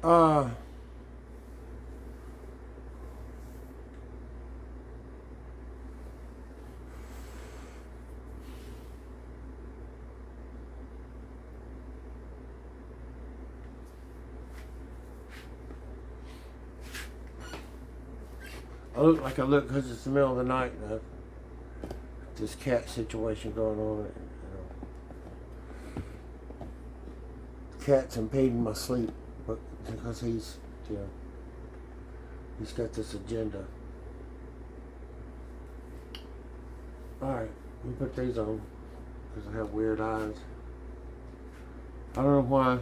Uh, I look like I look because it's the middle of the night. And this cat situation going on. The cat's impeding my sleep, but because he's got this agenda. All right, let me put these on because I have weird eyes. I don't know why.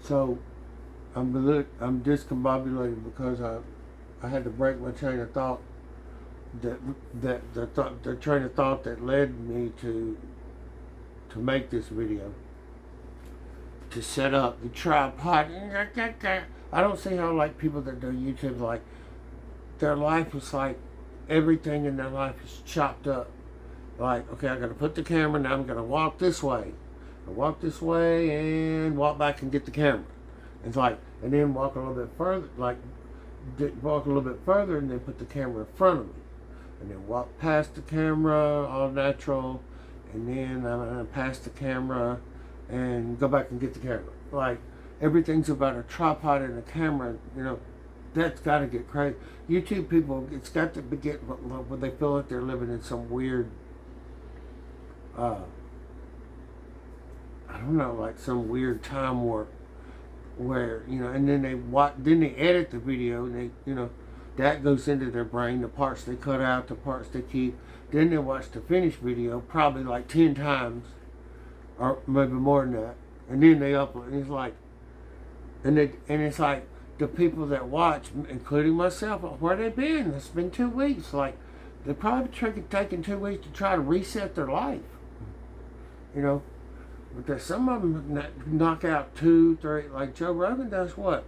So I'm discombobulated because I had to break my train of thought. The train of thought that led me to make this video, to set up the tripod. I don't see how like people that do YouTube, like their life is like everything in their life is chopped up. Like, okay, I got to put the camera, now I'm going to walk this way. I walk this way and walk back and get the camera. It's like, and then walk a little bit further, like walk a little bit further and then put the camera in front of me. And then walk past the camera, all natural, and then I'm going to pass the camera and go back and get the camera. Like, everything's about a tripod and a camera, that's got to get crazy. YouTube people, it's got to get when they feel like they're living in some weird, I don't know, like some weird time warp where, and then they edit the video and they, that goes into their brain, the parts they cut out, the parts they keep. Then they watch the finished video probably like 10 times or maybe more than that. And then they upload. And it's like, and it's like the people that watch, including myself, where they been? It's been 2 weeks. Like, they probably taking 2 weeks to try to reset their life. Because some of them knock out 2, 3, like Joe Rogan does what?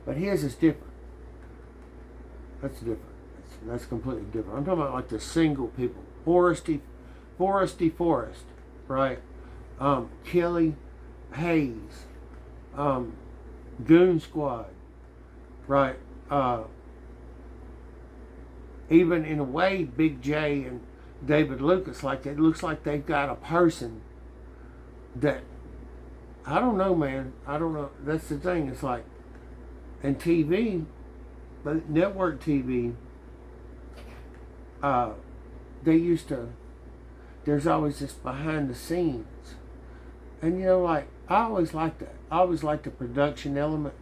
But his is different. That's different. That's completely different. I'm talking about like the single people. Foresty Forest, right? Kelly Hayes, Goon Squad, right? Even in a way, Big J and David Lucas, like it looks like they've got a person that, I don't know, man. I don't know. That's the thing. It's like, and TV, but network TV, they used to, there's always this behind the scenes. And like, I always liked that. I always liked the production element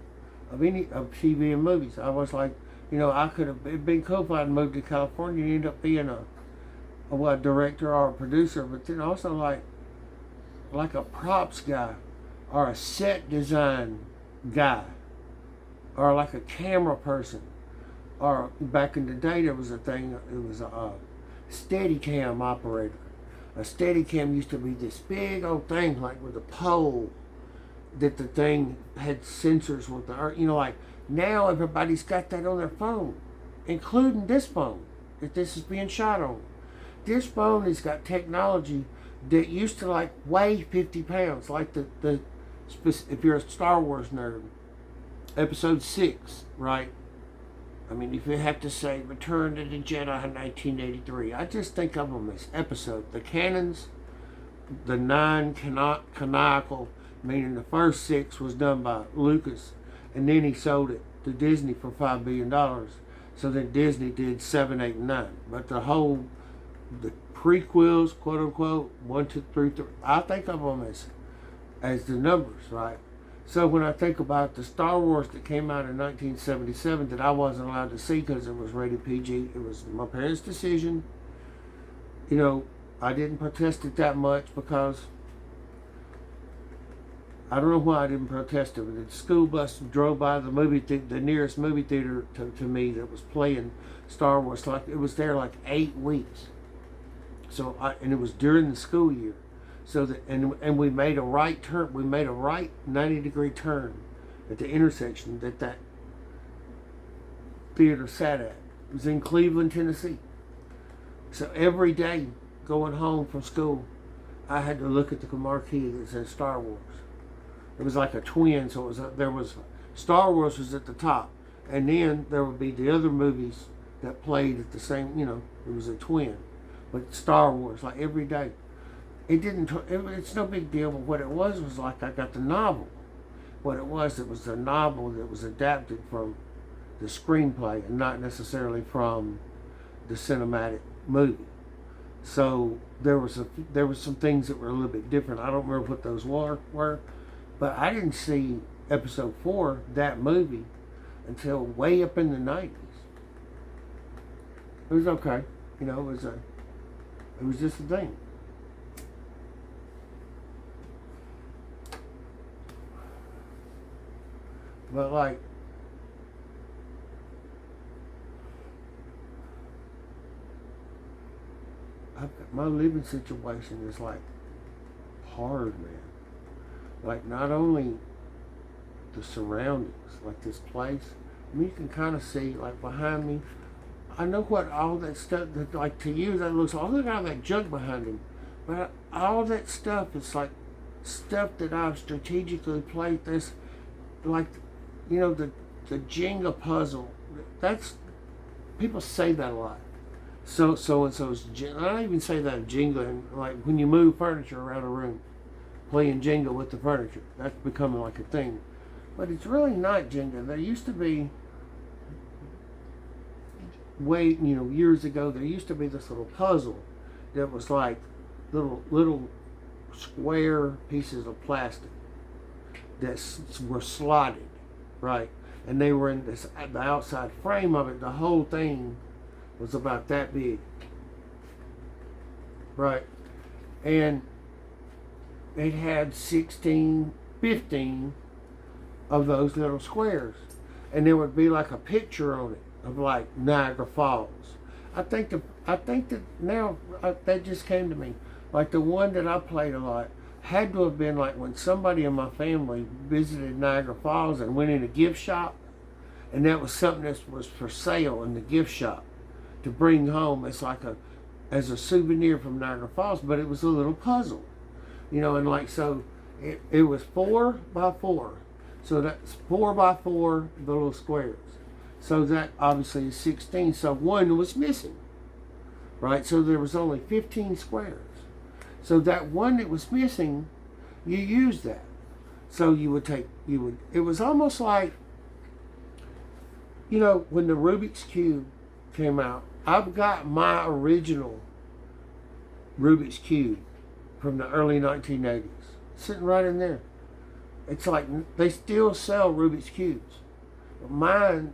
of TV and movies. I was like, I could have, it'd been cool if I'd moved to California and ended up being a director or a producer, but then also like a props guy or a set design guy or like a camera person. Or back in the day, there was a thing, it was a Steadicam operator. A Steadicam used to be this big old thing, like with a pole, that the thing had sensors with like now everybody's got that on their phone, including this phone that this is being shot on. This phone has got technology that used to like weigh 50 pounds, like if you're a Star Wars nerd, Episode 6, right? I mean, if you have to say Return to the Jedi in 1983, I just think of them as episode. The canons, the 9 canonical, meaning the first 6 was done by Lucas, and then he sold it to Disney for $5 billion. So then Disney did 7, 8, and 9. But the prequels, quote unquote, 1, 2, 3, 4, I think of them as the numbers, right? So when I think about the Star Wars that came out in 1977 that I wasn't allowed to see because it was rated PG, it was my parents' decision. I didn't protest it that much because I don't know why I didn't protest it. But the school bus drove by the the nearest movie theater to me that was playing Star Wars. Like, it was there like 8 weeks. So and it was during the school year. So that and we made a right turn. We made a right 90-degree turn at the intersection that theater sat at. It was in Cleveland, Tennessee. So every day going home from school, I had to look at the marquee that said Star Wars. It was like a twin, so there was Star Wars was at the top, and then there would be the other movies that played at the same. It was a twin, but Star Wars like every day. It didn't. It's no big deal. But what it was like I got the novel. What it was a novel that was adapted from the screenplay and not necessarily from the cinematic movie. So there was some things that were a little bit different. I don't remember what those were, but I didn't see episode 4, that movie, until way up in the 90s. It was okay, it was just a thing. But like, my living situation is like hard, man. Like not only the surroundings, like this place. I mean, you can kind of see like behind me. I know what all that stuff that like to you that looks. Oh, look at all that junk behind him. But all that stuff is like stuff that I've strategically played. This like the Jenga puzzle. That's people say that a lot. So and so's. I don't even say that Jenga. Like when you move furniture around a room, playing Jenga with the furniture. That's becoming like a thing. But it's really not Jenga. There used to be, years ago, there used to be this little puzzle that was like little square pieces of plastic that were slotted, right? And they were in the outside frame of it. The whole thing was about that big, right? And it had 16, 15 of those little squares, and there would be like a picture on it of like Niagara Falls. I think that now that just came to me. Like the one that I played a lot had to have been like when somebody in my family visited Niagara Falls and went in a gift shop, and that was something that was for sale in the gift shop to bring home as a souvenir from Niagara Falls. But it was a little puzzle, and like so it was 4 by 4. So that's 4 by 4 little squares. So that obviously is 16. So one was missing, right? So there was only 15 squares. So that one that was missing, you used that. So it was almost like, when the Rubik's Cube came out, I've got my original Rubik's Cube from the early 1980s sitting right in there. It's like they still sell Rubik's Cubes. Mine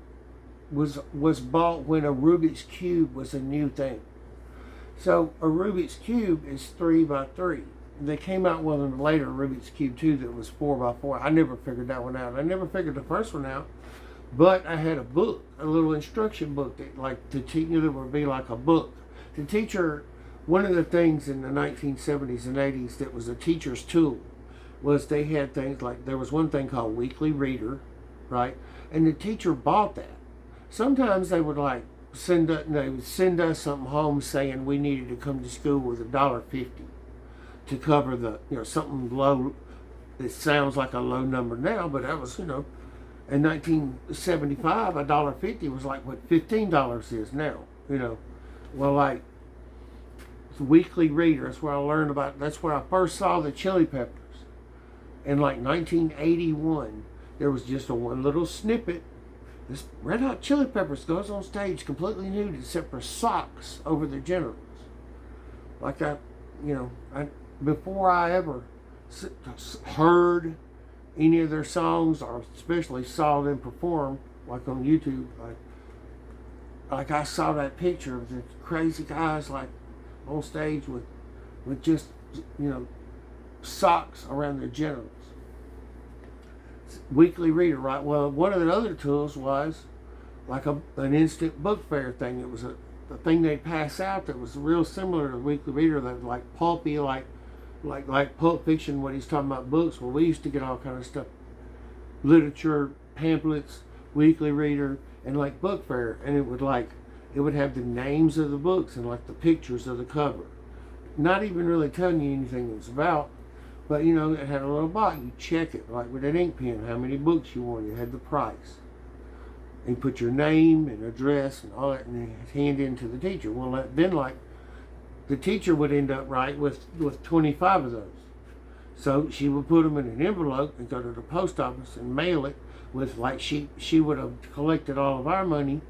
was bought when a Rubik's Cube was a new thing. So a Rubik's Cube is 3 by 3. They came out with a later Rubik's Cube too that was 4 by 4. I never figured that one out. I never figured the first one out. But I had a book, a little instruction book that like to teach you, that would be like a book. The teacher, one of the things in the 1970s and 80s that was a teacher's tool was they had things like, there was one thing called Weekly Reader, right? And the teacher bought that. Sometimes they would like send us something home saying we needed to come to school with $1.50 to cover the, something low. It sounds like a low number now, but that was, in 1975, $1.50 was like what $15 is now, Well, like Weekly Reader, that's where I learned about. That's where I first saw the Chili Peppers. In like 1981, there was just one little snippet. This Red Hot Chili Peppers goes on stage completely nude except for socks over their genitals. Like before I ever heard any of their songs, or especially saw them perform, like on YouTube, like I saw that picture of the crazy guys like on stage with just socks around their genitals. Weekly Reader, right? Well, one of the other tools was like an instant book fair thing. It was a thing they'd pass out that was real similar to Weekly Reader, that was like pulpy, like Pulp Fiction, what he's talking about books. Well, we used to get all kind of stuff, literature, pamphlets, Weekly Reader, and like book fair, and it would have the names of the books and like the pictures of the cover. not even really telling you anything it was about. But you know, it had a little box. You check it, like with an ink pen, how many books you wanted. It had the price. And you put your name and address and all that, and then hand in to the teacher. Well, then like the teacher would end up right with 25 of those. So she would put them in an envelope and go to the post office and mail it with, like, she would have collected all of our money,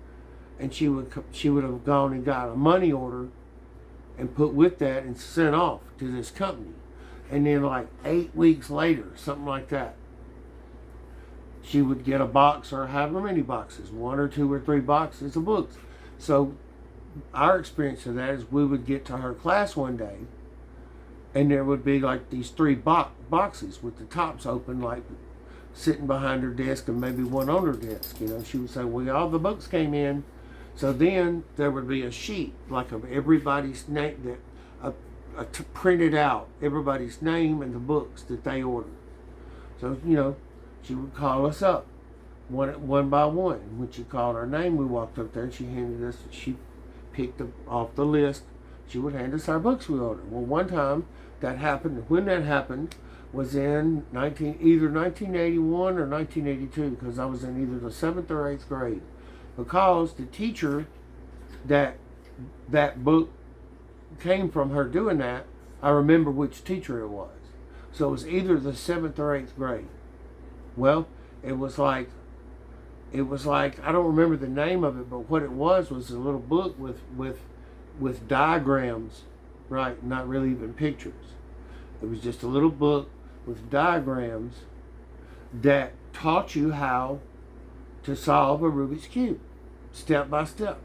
and she would have gone and got a money order and put with that and sent off to this company. And then like 8 weeks later, something like that, she would get a box, or however many boxes, 1 or 2 or 3 boxes of books. So our experience of that is we would get to her class one day, and there would be like these 3 boxes with the tops open, like sitting behind her desk, and maybe one on her desk. You know, she would say, well, all the books came in. So then there would be a sheet, like, of everybody's name, that printed out everybody's name and the books that they ordered. So, you know, she would call us up one by one. When she called our name, we walked up there and she picked off the list. She would hand us our books we ordered. Well, one time that happened. When that happened was in either 1981 or 1982, because I was in either the 7th or 8th grade. Because the teacher that book came from, her doing that, I remember which teacher it was. So it was either the 7th or 8th grade. Well, it was like, I don't remember the name of it, but what it was a little book with diagrams, right? Not really even pictures. It was just a little book with diagrams that taught you how to solve a Rubik's Cube, step by step.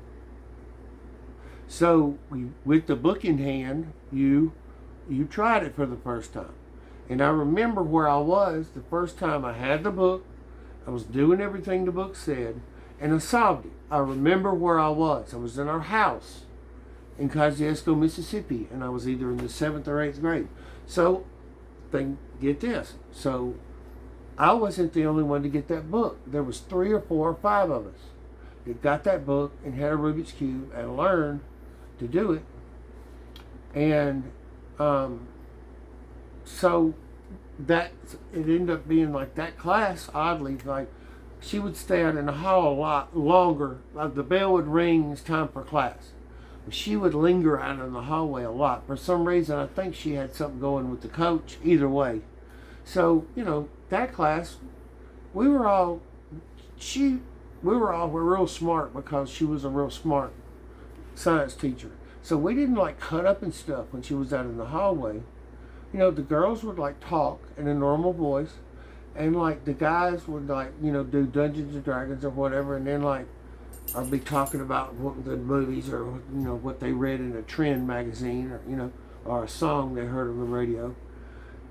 So with the book in hand, you tried it for the first time. And I remember where I was the first time I had the book. I was doing everything the book said, and I solved it. I remember where I was. I was in our house in Kosciuszko, Mississippi, and I was either in the 7th or 8th grade. So, get this. So, I wasn't the only one to get that book. There was 3 or 4 or 5 of us that got that book and had a Rubik's Cube and learned to do it. And so that it ended up being like that class, oddly, like she would stay out in the hall a lot longer. Like the bell would ring, it's time for class. She would linger out in the hallway a lot. For some reason, I think she had something going with the coach. Either way. So, you know, that class, we were all real smart, because she was a real smart science teacher. So we didn't like cut up and stuff when she was out in the hallway. You know, the girls would like talk in a normal voice, and like the guys would, like, you know, do Dungeons and Dragons or whatever, and then like I'd be talking about the movies, or, you know, what they read in a trend magazine, or, you know, or a song they heard on the radio.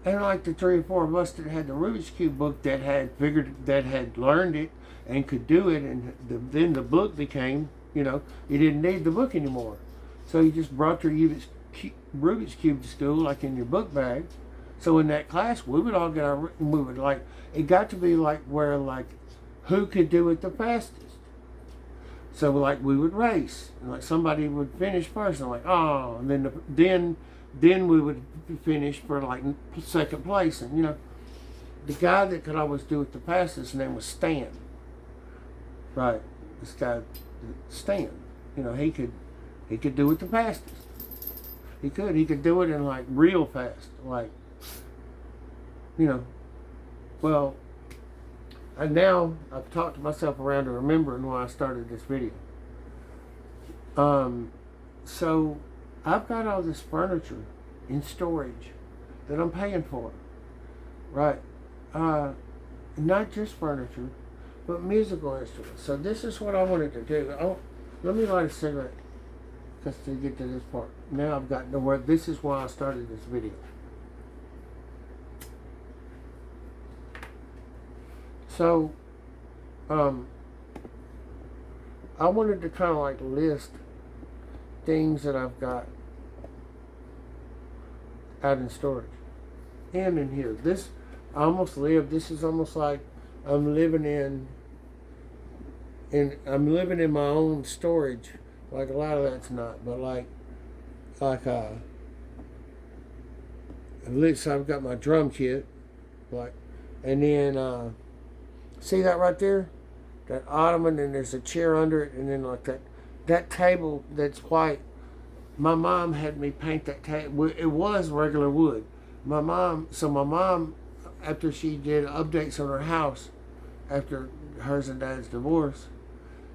And like the 3 or 4 of us that had the Rubik's Cube book, that had learned it and could do it, and then the book became, you know, you didn't need the book anymore. So you just brought your Rubik's Cube to school, like in your book bag. So in that class, we would all get we would, like, it got to be like where, like, who could do it the fastest. So like we would race, and like somebody would finish first, and like, oh, and then we would finish for like 2nd place. And, you know, the guy that could always do it the fastest, his name was Stan. Right, this guy Stan. You know, he could do it the fastest. He could do it in like real fast, like, you know. Well, and now I've talked myself around to remembering why I started this video. So I've got all this furniture in storage that I'm paying for, right? Not just furniture, but musical instruments. So this is what I wanted to do. Let me light a cigarette, because to get to this part. Now I've gotten to where this is why I started this video. So, I wanted to kind of like list things that I've got out in storage and in here. This is almost like I'm living in my own storage. Like a lot of that's not, but like So I've got my drum kit, like, and then see that right there, that ottoman, and there's a chair under it, and then like that table that's white. My mom had me paint that table. It was regular wood. My mom, after she did updates on her house, after hers and Dad's divorce,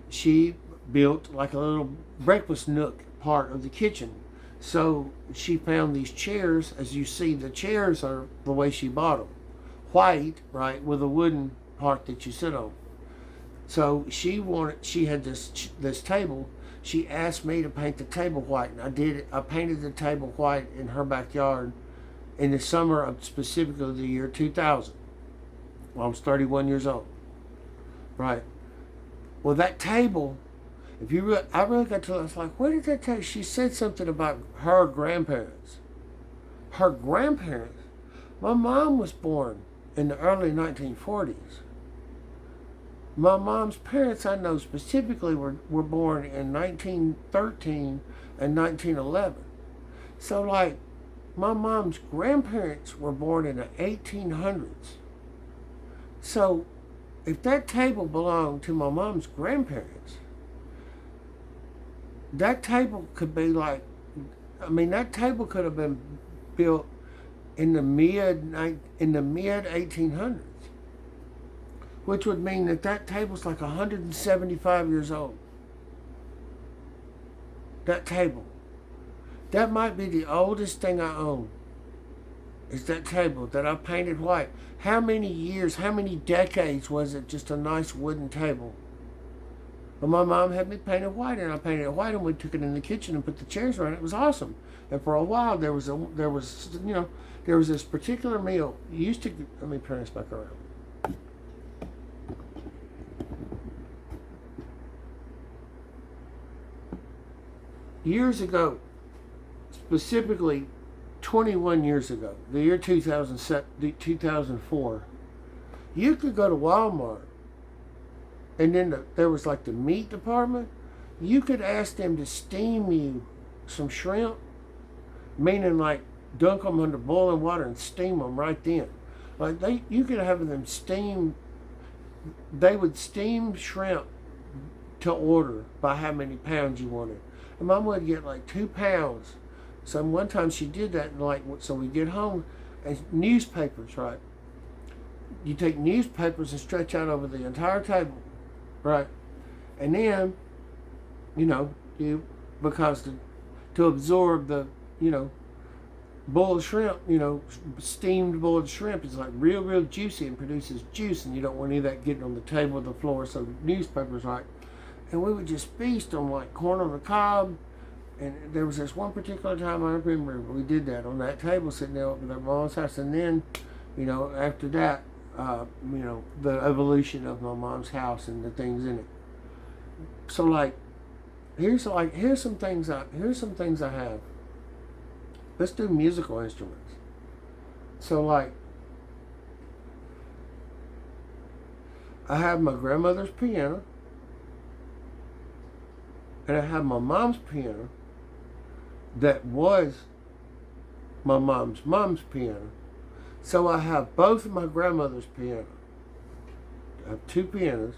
she built like a little breakfast nook part of the kitchen. So she found these chairs. As you see, the chairs are the way she bought them, white, right, with a wooden part that you sit on. So she had this table. She asked me to paint the table white, and I did it. I painted the table white in her backyard in the summer of specifically the year 2000. Well, I was 31 years old. Right. Well, that table, I really got to, I was like, what did that tell you? She said something about her grandparents. Her grandparents. My mom was born in the early 1940s. My mom's parents, I know specifically, were born in 1913 and 1911. So, like, my mom's grandparents were born in the 1800s. So, if that table belonged to my mom's grandparents, that table could be like, that table could have been built in the mid 1800s, which would mean that table's like 175 years old. That table. That might be the oldest thing I own. Is that table that I painted white. How many years, how many decades was it just a nice wooden table? But my mom had me paint it white, and I painted it white, and we took it in the kitchen and put the chairs around it. It was awesome. And for a while, there was this particular meal. Let me turn this back around. Years ago, specifically 21 years ago, the year 2004, you could go to Walmart, and then there was like the meat department. You could ask them to steam you some shrimp, meaning like dunk them under boiling water and steam them right then. Like you could have them steam. They would steam shrimp to order by how many pounds you wanted. And Mom would get like 2 pounds. So one time she did that, and so we get home, and newspapers, right? You take newspapers and stretch out over the entire table, right? And then, to absorb the, boiled shrimp, steamed boiled shrimp is like real juicy and produces juice, and you don't want any of that getting on the table or the floor. So newspapers, right? And we would just feast on like corn on the cob. And there was this one particular time I remember we did that on that table sitting there at their mom's house. And then, after that, the evolution of my mom's house and the things in it. So here's some things I have. Let's do musical instruments. So I have my grandmother's piano, and I have my mom's piano that was my mom's piano. So I have both of my grandmother's piano. I have 2 pianos,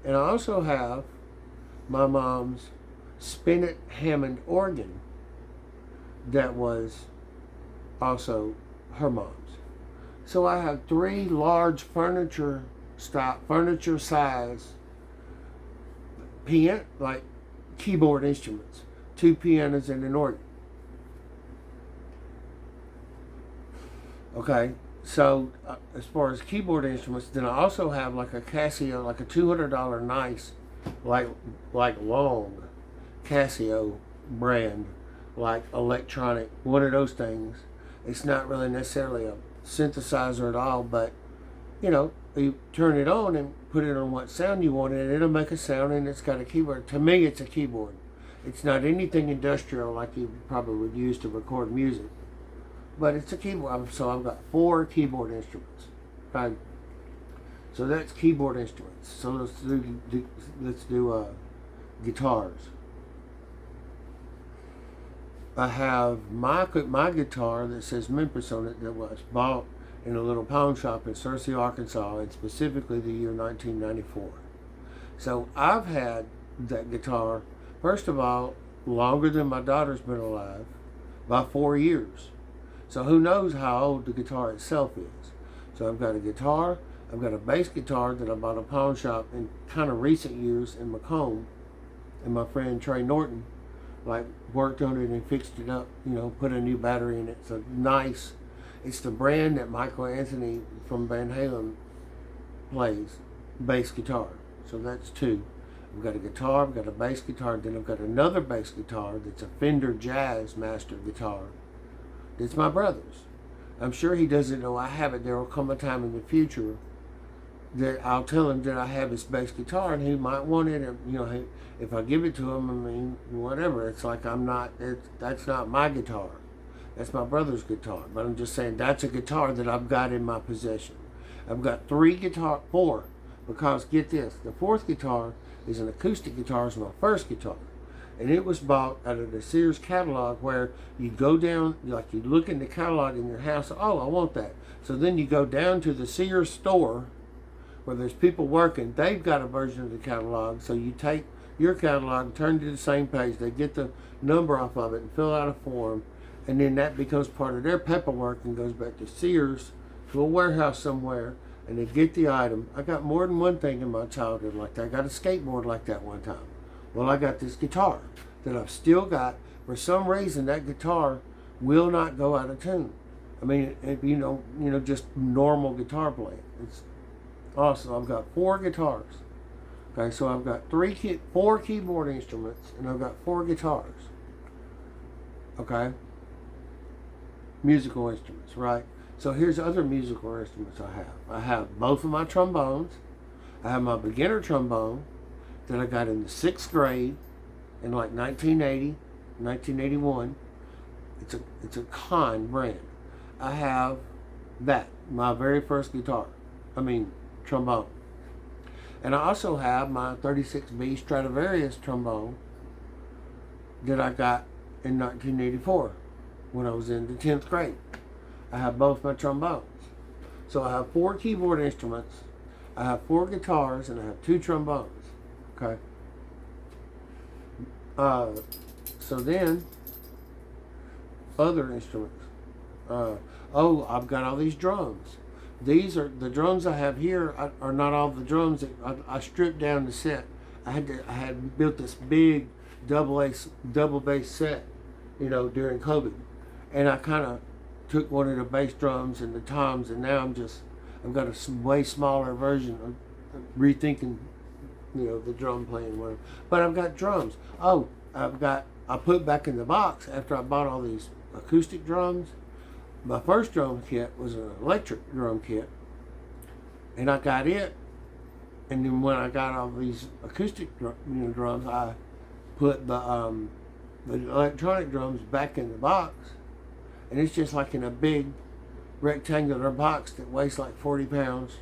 and I also have my mom's spinet Hammond organ that was also her mom's. So I have 3 large furniture size keyboard instruments, 2 pianos and an organ. Okay, so as far as keyboard instruments, then I also have like a Casio, like a $200 nice, like long Casio brand, like electronic, one of those things. It's not really necessarily a synthesizer at all, but you turn it on and put it on what sound you want, and it'll make a sound, and it's got a keyboard. To me, it's a keyboard. It's not anything industrial like you probably would use to record music, but it's a keyboard. So I've got 4 keyboard instruments. Okay? So that's keyboard instruments. So let's do guitars. I have my guitar that says Memphis on it that was bought in a little pawn shop in Searcy, Arkansas, and specifically the year 1994. So I've had that guitar, first of all, longer than my daughter's been alive, by 4 years. So who knows how old the guitar itself is. So I've got a guitar, I've got a bass guitar that I bought at a pawn shop in kind of recent years in Macomb, and my friend Trey Norton worked on it and fixed it up, put a new battery in it. So nice. It's the brand that Michael Anthony from Van Halen plays, bass guitar. So that's two. I've got a guitar, I've got a bass guitar, then I've got another bass guitar that's a Fender Jazz Master guitar. It's my brother's. I'm sure he doesn't know I have it. There will come a time in the future that I'll tell him that I have his bass guitar, and he might want it. Or, if I give it to him, whatever. It's like that's not my guitar. That's my brother's guitar. But I'm just saying that's a guitar that I've got in my possession. I've got four, because get this, the fourth guitar is an acoustic guitar. It's my first guitar. And it was bought out of the Sears catalog, where you go down, like you look in the catalog in your house, oh, I want that. So then you go down to the Sears store where there's people working. They've got a version of the catalog. So you take your catalog, turn to the same page, they get the number off of it and fill out a form. And then that becomes part of their paperwork and goes back to Sears, to a warehouse somewhere, and they get the item. I got more than one thing in my childhood like that. I got a skateboard like that one time. Well, I got this guitar that I've still got. For some reason, that guitar will not go out of tune. I mean, just normal guitar playing. It's awesome. I've got four guitars. Okay, so I've got four keyboard instruments, and I've got four guitars. Okay, musical instruments, right? So here's other musical instruments I have. I have both of my trombones. I have my beginner trombone that I got in the 6th grade in 1980, 1981. It's a Conn brand. I have that, my very first trombone. And I also have my 36B Stradivarius trombone that I got in 1984 when I was in the 10th grade. I have both my trombones. So I have four keyboard instruments, I have four guitars, and I have two trombones. Okay. So then, other instruments. I've got all these drums. These are the drums I have here. Are not all the drums that I stripped down the set. I had built this big double bass set, during COVID, and I kind of took one of the bass drums and the toms, and now I've got a way smaller version of rethinking, the drum playing, whatever. But I've got drums. I put back in the box after I bought all these acoustic drums. My first drum kit was an electric drum kit, and I got it. And then when I got all these acoustic drums, I put the electronic drums back in the box, and it's just like in a big rectangular box that weighs like 40 pounds.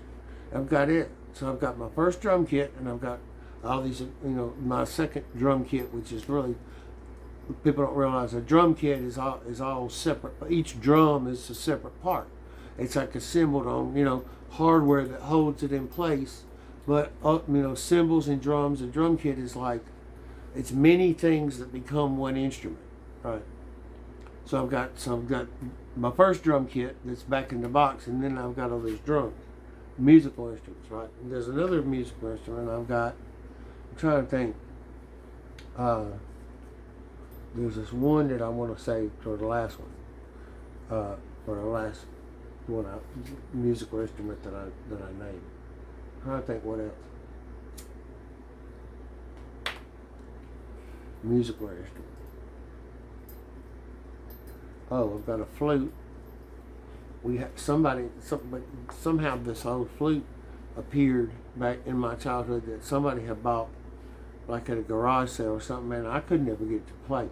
I've got it. So I've got my first drum kit, and I've got all these, my second drum kit, which is really, people don't realize a drum kit is all separate. Each drum is a separate part. It's like assembled on, hardware that holds it in place. But, cymbals and drums, a drum kit is like, it's many things that become one instrument, right? So I've got my first drum kit that's back in the box, and then I've got all these drums, musical instruments, right? And there's another musical instrument I'm trying to think. There's this one that I want to say for the last one, musical instrument that I named. I'm trying to think what else. Musical instrument. I've got a flute. Somehow this old flute appeared back in my childhood that somebody had bought, like at a garage sale or something, and I could never get it to play.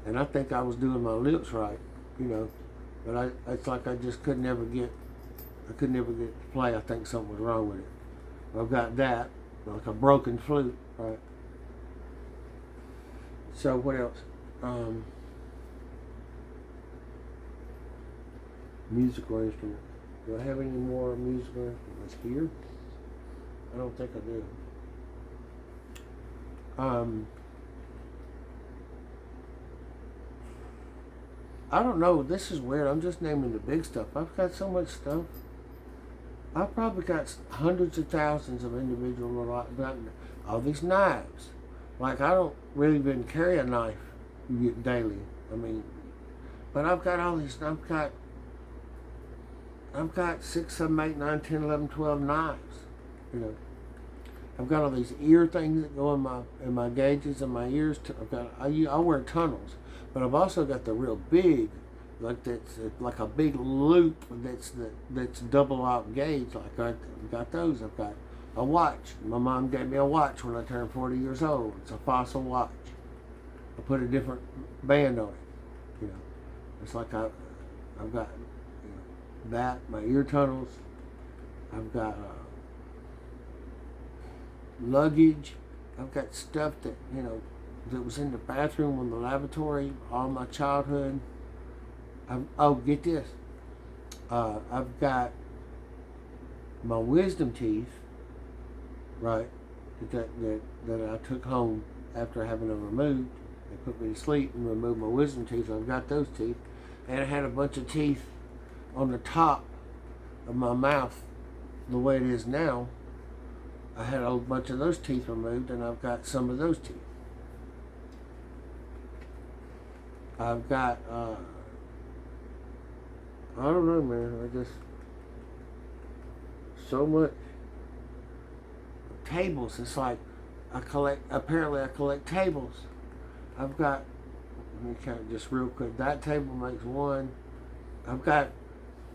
And I think I was doing my lips right, but it's like I just could never get it to play. I think something was wrong with it. I've got that, like a broken flute, right? So what else? Musical instrument. Do I have any more musical instruments here? I don't think I do. I don't know. This is weird. I'm just naming the big stuff. I've got so much stuff. I've probably got hundreds of thousands of individual little, all these knives. Like, I don't really even carry a knife daily. I mean, but I've got all these. I've got 6, 7, 8, 9, 10, 11, 12 knives. You know, I've got all these ear things that go in my gauges and my ears. I wear tunnels, but I've also got the real big, that's like a big loop that's double out gauge. Like I've got those. I've got a watch. My mom gave me a watch when I turned 40 years old. It's a Fossil watch. I put a different band on it. You know, it's like I've got that, my ear tunnels. I've got luggage. I've got stuff that that was in the bathroom in the lavatory all my childhood. Get this. I've got my wisdom teeth, right? That I took home after having them removed. They put me to sleep and removed my wisdom teeth. So I've got those teeth, and I had a bunch of teeth on the top of my mouth, the way it is now. I had a bunch of those teeth removed, and I've got some of those teeth. I've got, I don't know, man. So much tables. It's like apparently I collect tables. I've got, let me count just real quick. That table makes one. I've got,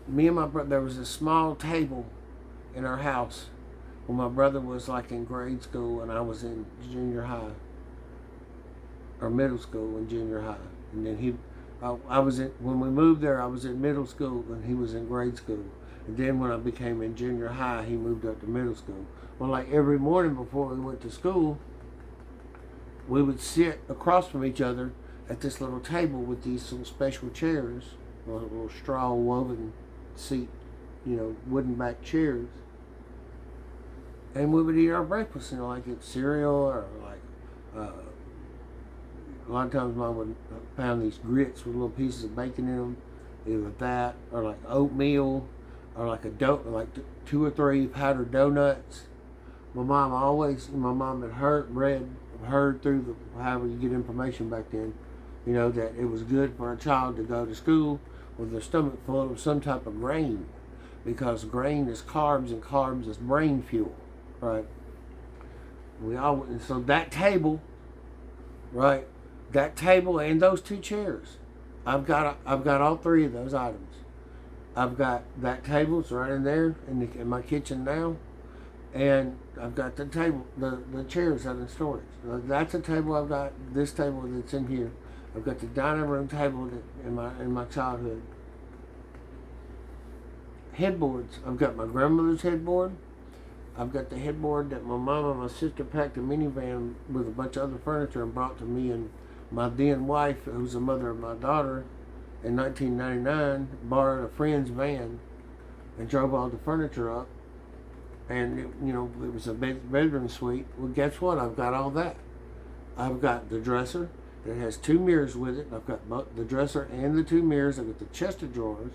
me and my brother, there was a small table in our house when my brother was like in grade school and I was in junior high, or middle school and junior high. And then when we moved there, I was in middle school and he was in grade school. And then when I became in junior high, he moved up to middle school. Well, like every morning before we went to school, we would sit across from each other at this little table with these little special chairs, little straw woven seat, wooden back chairs. And we would eat our breakfast, like it's cereal or like, a lot of times Mom would pound these grits with little pieces of bacon in them, either that or like oatmeal or like like 2 or 3 powdered donuts. My mom had heard through however you get information back then, that it was good for a child to go to school with their stomach full of some type of grain, because grain is carbs and carbs is brain fuel, right? And so that table, right? That table and those 2 chairs, I've got all 3 of those items. I've got that table, it's right in there in my kitchen now, and I've got the table, the chairs out in storage. That's a table. I've got this table that's in here. I've got the dining room table in my childhood. Headboards. I've got my grandmother's headboard. I've got the headboard that my mom and my sister packed a minivan with a bunch of other furniture and brought to me and my then wife, who's the mother of my daughter, in 1999, borrowed a friend's van and drove all the furniture up. And it was a bedroom suite. Well, guess what? I've got all that. I've got the dresser that has 2 mirrors with it. I've got both the dresser and the 2 mirrors. I've got the chest of drawers.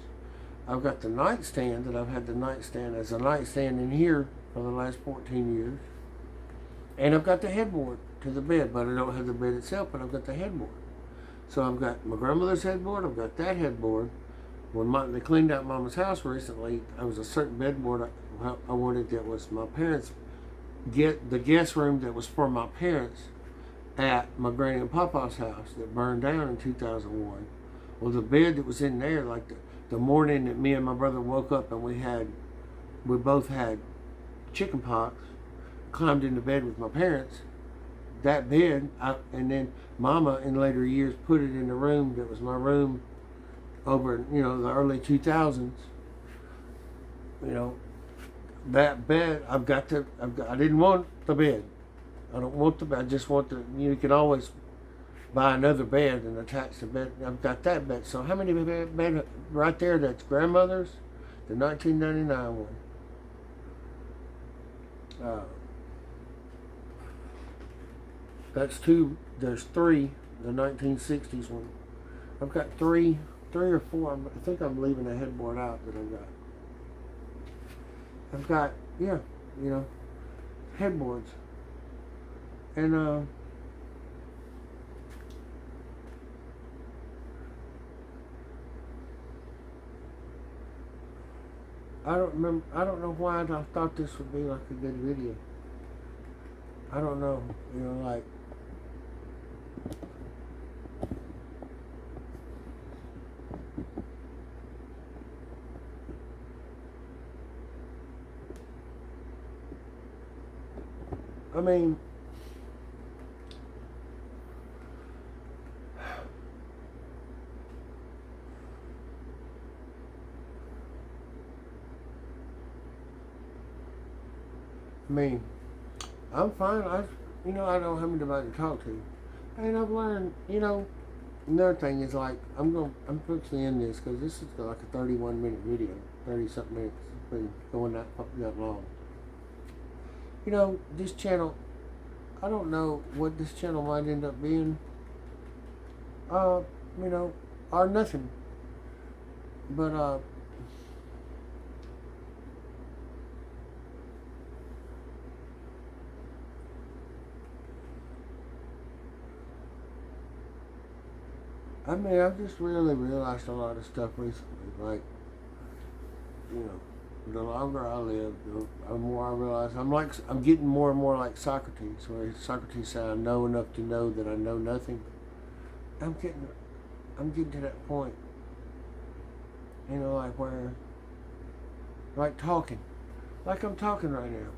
I've got the nightstand that I've had the nightstand as a nightstand in here for the last 14 years. And I've got the headboard to the bed, but I don't have the bed itself, but I've got the headboard. So I've got my grandmother's headboard, I've got that headboard. When they cleaned out Mama's house recently, there was a certain bedboard I wanted that was my parents' the guest room that was for my parents at my granny and papa's house that burned down in 2001. Well, the bed that was in there, like the morning that me and my brother woke up and we both had chicken pox, climbed into bed with my parents, that bed, and then Mama in later years put it in the room that was my room over the early 2000s. That bed, I didn't want the bed. I don't want the bed. I just want you can always buy another bed and attach the bed. I've got that bed. So how many bed right there? That's grandmother's, the 1999 one. That's two. There's three. The 1960s one. I've got three or four. I think I'm leaving a headboard out that I've got, yeah, headboards. And I don't know why I thought this would be like a good video. I don't know, like, I mean, I'm fine. I don't have anybody to talk to, and I've learned. Another thing is like I'm fixing to end this because this is like a 31-minute video, 30-something minutes. It's been going that long. This channel, I don't know what this channel might end up being. Or nothing. But I've just really realized a lot of stuff recently. Like, the longer I live, the more I realize I'm getting more and more like Socrates, where Socrates said, "I know enough to know that I know nothing." I'm getting to that point. Like where, like talking, like I'm talking right now.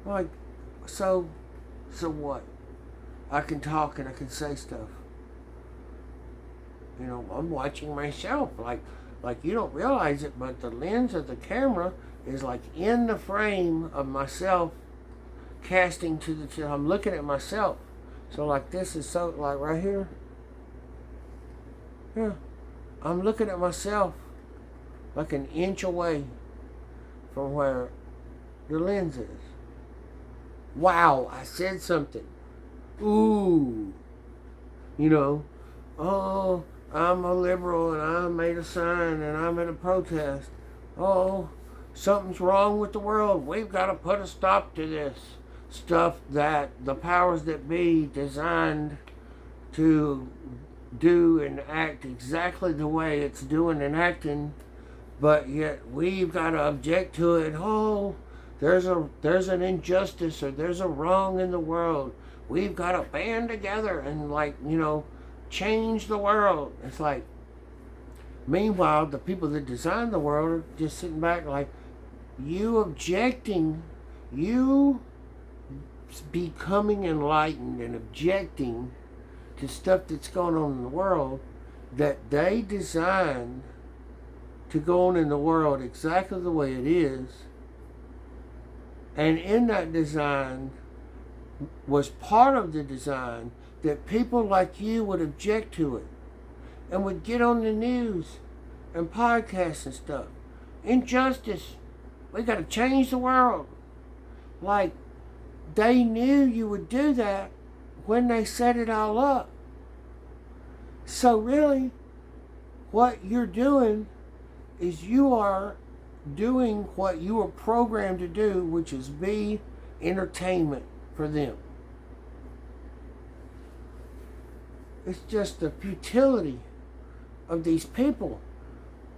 Like, so what? I can talk and I can say stuff. I'm watching myself. Like you don't realize it, but the lens of the camera is like in the frame of myself, casting to the. I'm looking at myself. So like this is so like right here. Yeah, I'm looking at myself, like an inch away from where the lens is. Wow, I said something. Ooh, oh. I'm a liberal and I made a sign and I'm in a protest. Oh, something's wrong with the world. We've got to put a stop to this stuff that the powers that be designed to do and act exactly the way it's doing and acting, but yet we've got to object to it. Oh, there's an injustice or there's a wrong in the world. We've got to band together and change the world. It's like, meanwhile, the people that design the world are just sitting back like, you objecting, you becoming enlightened and objecting to stuff that's going on in the world that they designed to go on in the world exactly the way it is. And in that design was part of the design that people like you would object to it and would get on the news and podcasts and stuff. Injustice. We got to change the world. Like, they knew you would do that when they set it all up. So really, what you're doing is you are doing what you were programmed to do, which is be entertainment for them. It's just the futility of these people.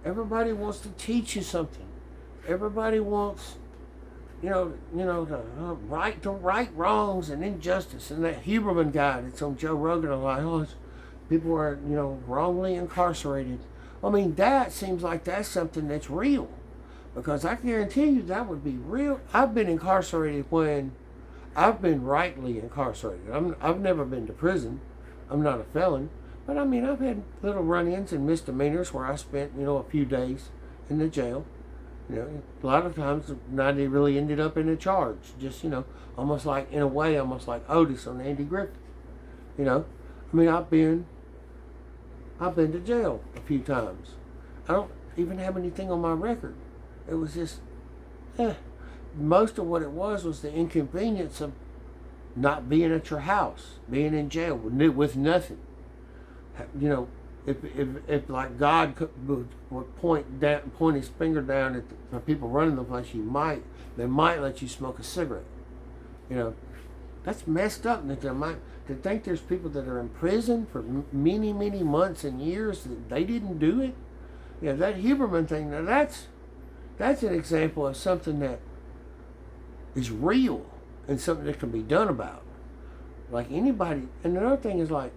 Everybody wants to teach you something. Everybody wants, to right wrongs and injustice. And that Huberman guy that's on Joe Rogan a lot, people are, wrongly incarcerated. That seems like that's something that's real. Because I guarantee you that would be real. I've been incarcerated when I've been rightly incarcerated. I've never been to prison. I'm not a felon, but I've had little run-ins and misdemeanors where I spent, a few days in the jail. A lot of times not really ended up in a charge. Just, almost like, in a way, almost like Otis on Andy Griffith. I mean, I've been to jail a few times. I don't even have anything on my record. It was just, most of what it was the inconvenience of not being at your house, being in jail with nothing. You know, if like God would point his finger down at the people running the place, they might let you smoke a cigarette. You know, that's messed up. To think there's people that are in prison for many months and years that they didn't do it. Yeah, that Huberman thing. Now that's an example of something that is real and something that can be done about. Like anybody. And another thing is like,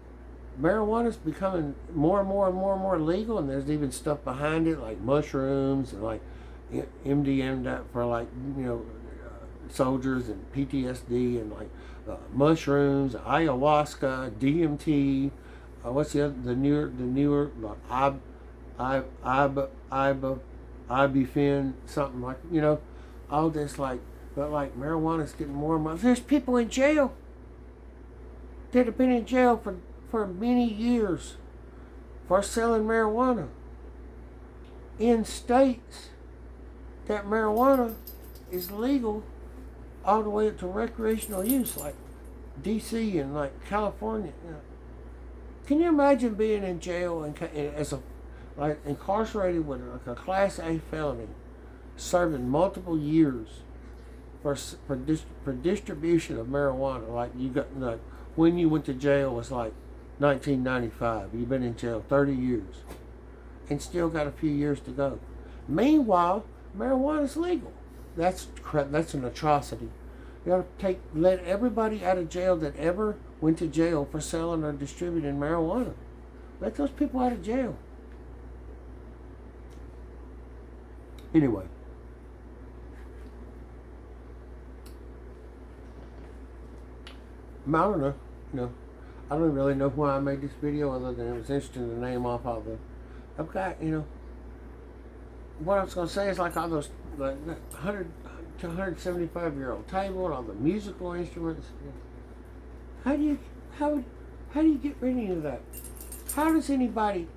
marijuana's becoming more and more legal, and there's even stuff behind it like mushrooms and like MDMA for like, you know, soldiers and PTSD, and like mushrooms, ayahuasca, DMT. What's the other? The newer like ibuprofen, something like, you know, all this like. But like marijuana's getting more and more. There's people in jail that have been in jail for many years for selling marijuana in states that marijuana is legal all the way up to recreational use, like DC and like California. You know. Can you imagine being in jail and as a like incarcerated with like a Class A felony, serving multiple years for distribution of marijuana? Like you got like when you went to jail was like 1995. You've been in jail 30 years and still got a few years to go. Meanwhile, marijuana is legal. That's an atrocity. You got to let everybody out of jail that ever went to jail for selling or distributing marijuana. Let those people out of jail. Anyway. I don't know. You know, I don't really know why I made this video other than it was interesting to name off all the. I've got, you know, what I was going to say is like all those like 100 to 175-year-old table and all the musical instruments. How do you get rid of that? How does anybody?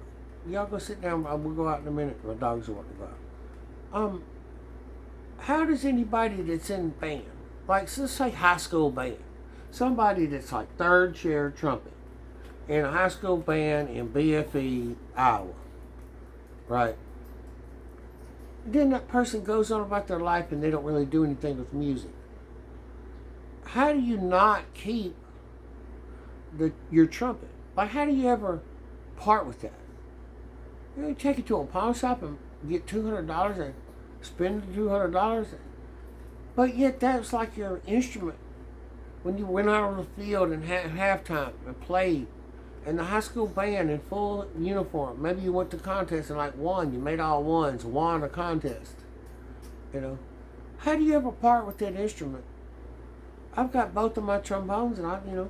Y'all go sit down. We'll go out in a minute. My dogs are wanting to go out. How does anybody that's in band, like let's say high school band, somebody that's like third chair trumpet in a high school band in BFE, Iowa, right? Then that person goes on about their life and they don't really do anything with music. How do you not keep your trumpet? Like, how do you ever part with that? You take it to a pawn shop and get $200 and spend the $200, but yet that's like your instrument. When you went out on the field and had halftime and played, and the high school band in full uniform, maybe you went to contest and like won, you made all ones, won a contest. You know, how do you ever part with that instrument? I've got both of my trombones, and a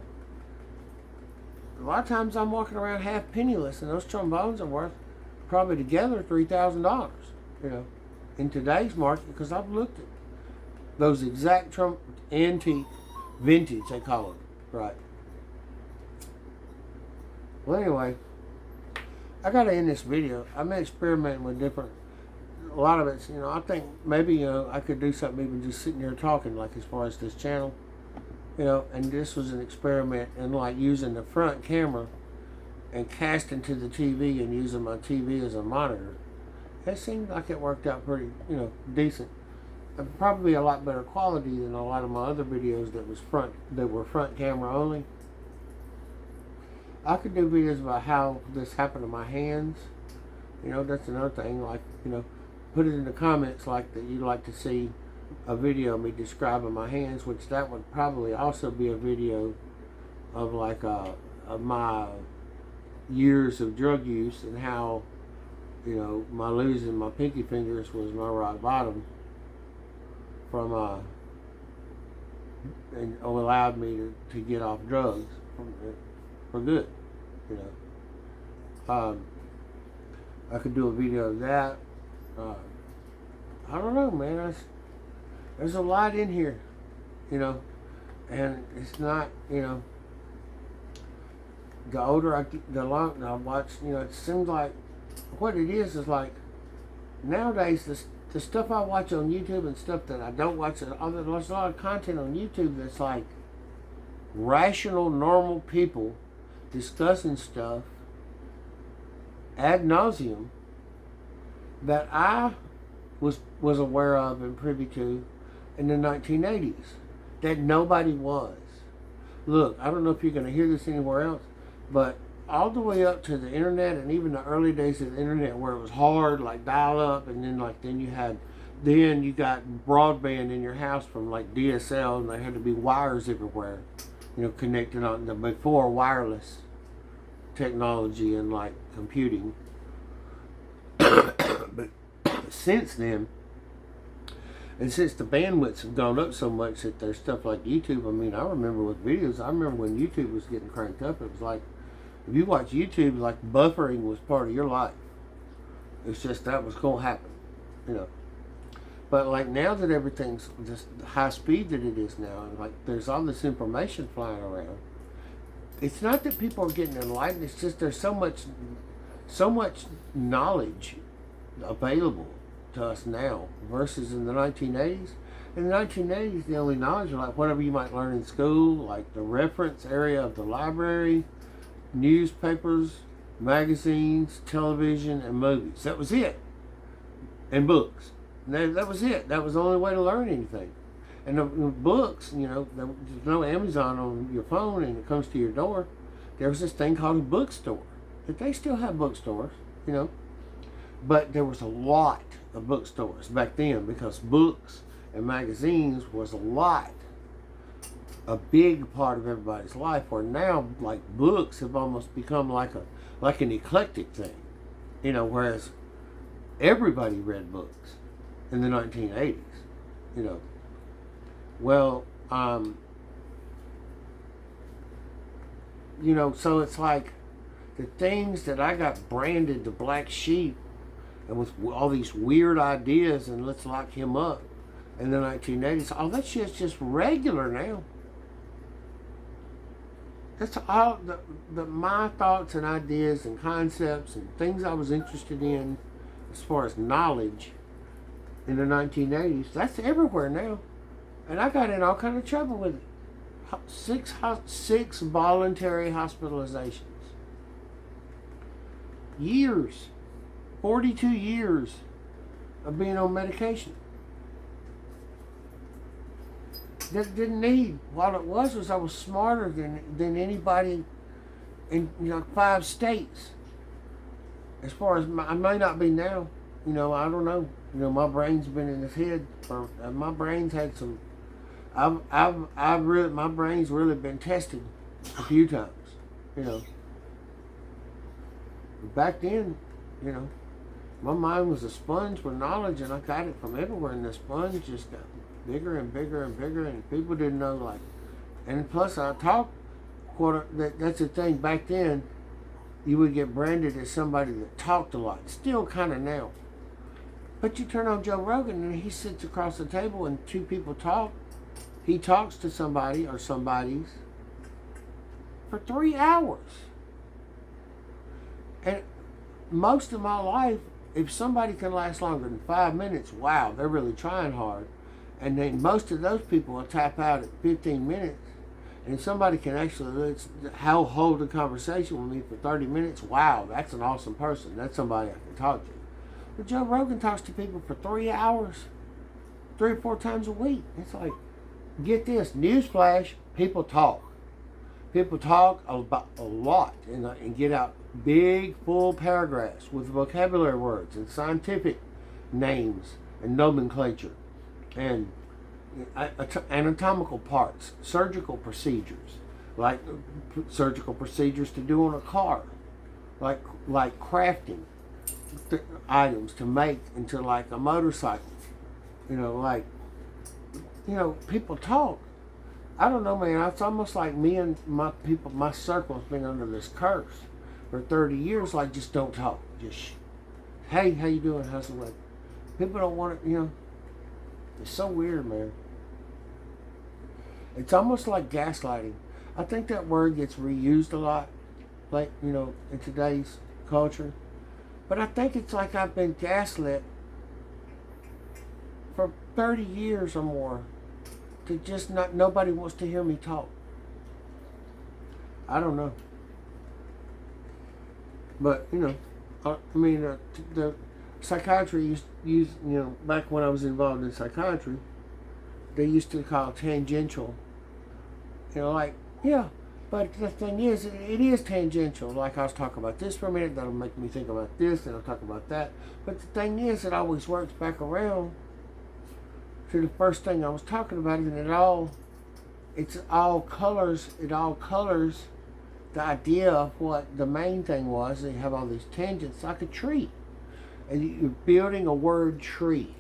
lot of times I'm walking around half penniless, and those trombones are worth probably together $3,000. You know, in today's market, because I've looked at those exact antique, vintage they call them, right? Well, anyway, I gotta end this video. I've been experimenting with a lot of it's, you know, I think maybe, you know, I could do something even just sitting here talking, like as far as this channel, you know, and this was an experiment in like using the front camera and casting to the TV and using my TV as a monitor. It seemed like it worked out pretty, you know, decent. Probably a lot better quality than a lot of my other videos that were front camera only. I could do videos about how this happened to my hands. You know, that's another thing. Like, you know, put it in the comments like that you'd like to see a video of me describing my hands, which that would probably also be a video of like of my years of drug use and how, you know, my losing my pinky fingers was my rock bottom from and allowed me to get off drugs for good, you know. I could do a video of that. I don't know, man. There's a lot in here, you know, and it's not, you know, the older I get, the longer I watch, it seems like what it is like nowadays the stuff I watch on YouTube and stuff that I don't watch. There's a lot of content on YouTube that's like rational, normal people discussing stuff ad nauseum that I was aware of and privy to in the 1980s that nobody was. Look, I don't know if you're going to hear this anywhere else, but all the way up to the internet and even the early days of the internet where it was hard, like dial up, and then you got broadband in your house from like DSL, and there had to be wires everywhere, connected on the before wireless technology and like computing. But since then, and since the bandwidths have gone up so much that there's stuff like YouTube, I mean, I remember with videos, I remember when YouTube was getting cranked up, it was like, if you watch YouTube, like buffering was part of your life. It's just that was going to happen, But like now that everything's just high speed that it is now, and like there's all this information flying around, it's not that people are getting enlightened, it's just there's so much knowledge available to us now versus in the 1980s. In the 1980s, the only knowledge was like whatever you might learn in school, like the reference area of the library, newspapers, magazines, television, and movies. That was it. And books. And that was it. That was the only way to learn anything. And the books, there's no Amazon on your phone and it comes to your door. There was this thing called a bookstore. They still have bookstores, But there was a lot of bookstores back then because books and magazines was a big part of everybody's life, where now like books have almost become like an eclectic thing, whereas everybody read books in the 1980s, well, so it's like the things that I got branded the black sheep and with all these weird ideas and let's lock him up in the 1980s, all that shit's just regular now. That's all my thoughts and ideas and concepts and things I was interested in as far as knowledge in the 1980s. That's everywhere now. And I got in all kind of trouble with it. Six voluntary hospitalizations. Years. 42 years of being on medication. That didn't need. What it was I was smarter than anybody in 5 states. As far as I may not be now, I don't know. My brain's been in his head for. My brain's had some. My brain's really been tested a few times. Back then, my mind was a sponge with knowledge, and I got it from everywhere. And the sponge just got bigger and bigger and bigger, and people didn't know like. And plus, I talk. That's the thing. Back then, you would get branded as somebody that talked a lot. Still, kind of now. But you turn on Joe Rogan, and he sits across the table, and 2 people talk. He talks to somebody or somebody's for 3 hours. And most of my life, if somebody can last longer than 5 minutes, wow, they're really trying hard. And then most of those people will tap out at 15 minutes. And if somebody can actually hold a conversation with me for 30 minutes, wow, that's an awesome person. That's somebody I can talk to. But Joe Rogan talks to people for 3 hours, 3 or 4 times a week. It's like, get this, newsflash, people talk. People talk about a lot and get out big, full paragraphs with vocabulary words and scientific names and nomenclature and anatomical parts, surgical procedures, like surgical procedures to do on a car, like crafting items to make into like a motorcycle, people talk. I don't know, man. It's almost like me and my people, my circle's been under this curse for 30 years. Like, just don't talk. Just, hey, how you doing? How's the weather? People don't want it, It's so weird, man. It's almost like gaslighting. I think that word gets reused a lot. like, in today's culture. But I think it's like I've been gaslit for 30 years or more to just not, nobody wants to hear me talk. I don't know. But, the psychiatry used, back when I was involved in psychiatry, they used to call tangential. Like, yeah, but the thing is, it is tangential. Like, I was talking about this for a minute, that'll make me think about this, and I'll talk about that. But the thing is, it always works back around to the first thing I was talking about, and it all colors the idea of what the main thing was. You have all these tangents like a tree, and you're building a word tree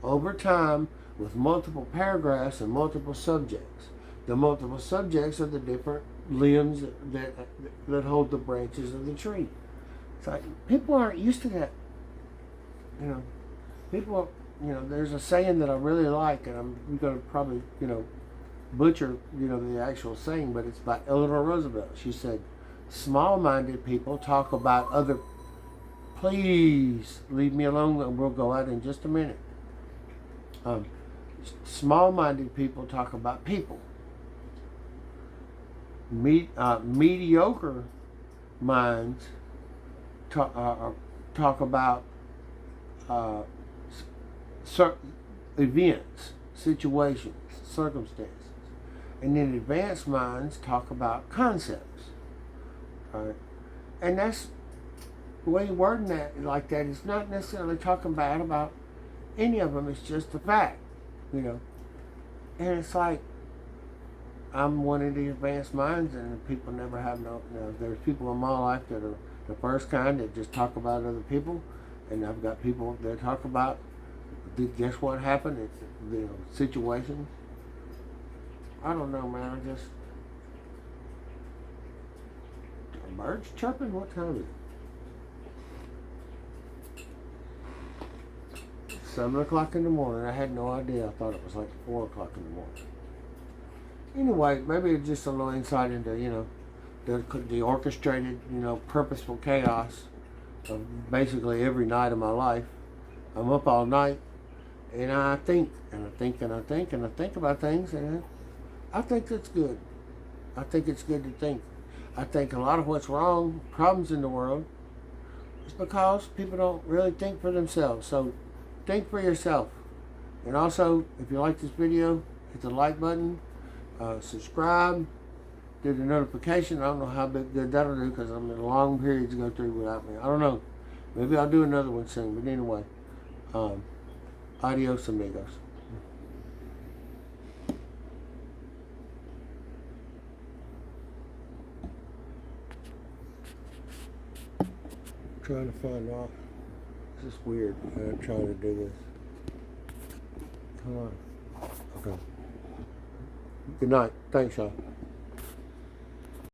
over time with multiple paragraphs and multiple subjects. The multiple subjects are the different limbs that hold the branches of the tree. It's like people aren't used to that. People. There's a saying that I really like, and I'm going to probably butcher the actual saying, but it's by Eleanor Roosevelt. She said, "Small-minded people talk about other." Please leave me alone, and we'll go out in just a minute. Small-minded people talk about people. Mediocre minds talk about events, situations, circumstances. And then advanced minds talk about concepts. Right? And that's the way you're wording that like that. It's not necessarily talking bad about any of them. It's just a fact, And it's like, I'm one of the advanced minds, and people never have there's people in my life that are the first kind that just talk about other people, and I've got people that talk about, guess what happened? It's situations. I don't know, man. Are birds chirping? What time is it? 7 o'clock in the morning. I had no idea. I thought it was like 4 o'clock in the morning. Anyway, maybe it's just a little insight into, the orchestrated, purposeful chaos of basically every night of my life. I'm up all night, and I think, and I think, and I think, and I think about things, and I think that's good. I think it's good to think. I think a lot of what's wrong, problems in the world, is because people don't really think for themselves. So think for yourself. And also, if you like this video, hit the like button, subscribe, do the notification. I don't know how good that'll do, because I'm in long periods to go through without me. I don't know. Maybe I'll do another one soon. But anyway, adios, amigos. Trying to find out. This is weird. I'm trying to do this. Come on. Okay. Good night. Thanks, y'all.